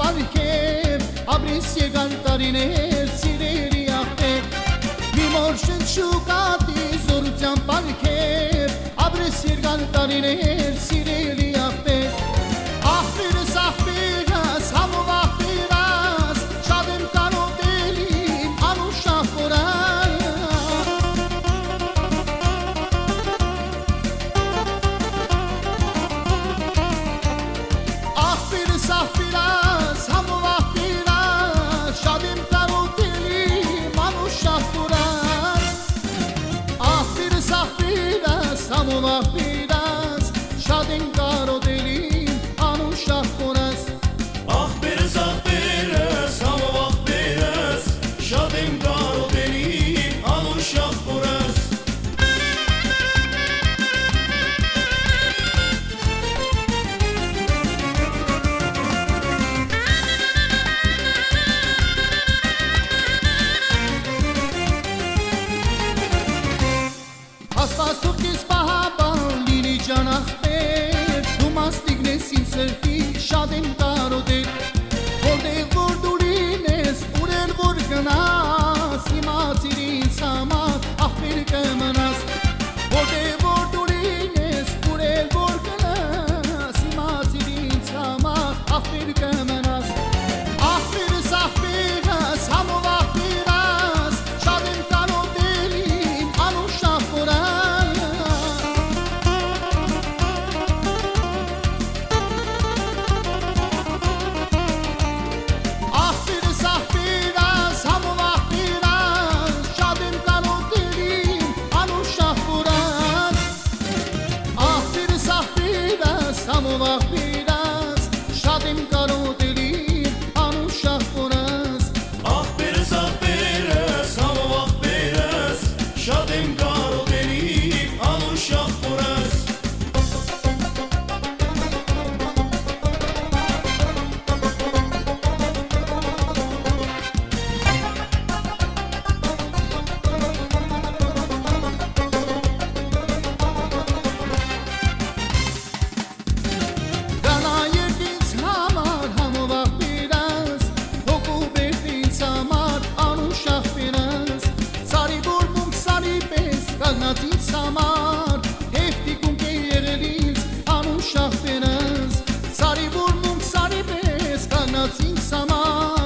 պալքև Աբրիս եկան տարիներ սիրելի աղբեր Մի մորշն շուկատի զորության պալքև Աբրիս եկան տարիներ սիրելի աղբեր Աղբերս աղբերս համով աղբերս Շատ եմ կանոտել իմ անուշախ որան Աղբերս աղբերս համով աղբերս Շատ եմ կանոտել իմ անուշախ որան Աղբերս աղբերս համով աղբերս Շատ եմ կանոտել իմ անուշախ որան Աղբերս աղբերս համով աղբերս Շատ եմ կանոտել իմ անուշախ որս Աստված թող քեզ պահապան լինի ջան աղբեր Դու մաստիկն ես իմ սրտի շատ եմ տարոտել Որտեղ որ դու լինես ուր որ գնաս Իմացիր ինձ համար աղբեր կմնաս Որտեղ որ դու լինես ուր որ գնաս Իմացիր ինձ համար աղբեր կմնաս Աղբերս աղբերս համով աղբերս Շատ եմ տարոտել իմ անուշախ որան Աղբերս աղբերս համով աղբերս Շատ եմ կանոտել իմ անուշախ որան Աղբերս աղբերս համով աղբերս Շատ եմ կանոտել իմ անուշախ որան Աղբերս աղբերս համով աղբերս Շատ եմ կանոտել իմ անուշախ որս Գանայեք ինձ համար համով աղբերս Հոգու բերդ ինձ համար անուշախ բերս Սարի որմունք սարի պես կագնած ինձ համար Հեվտիկում կե եղել ինձ անուշախ բերս Սարի որմունք սարի պես կագնած ինձ համար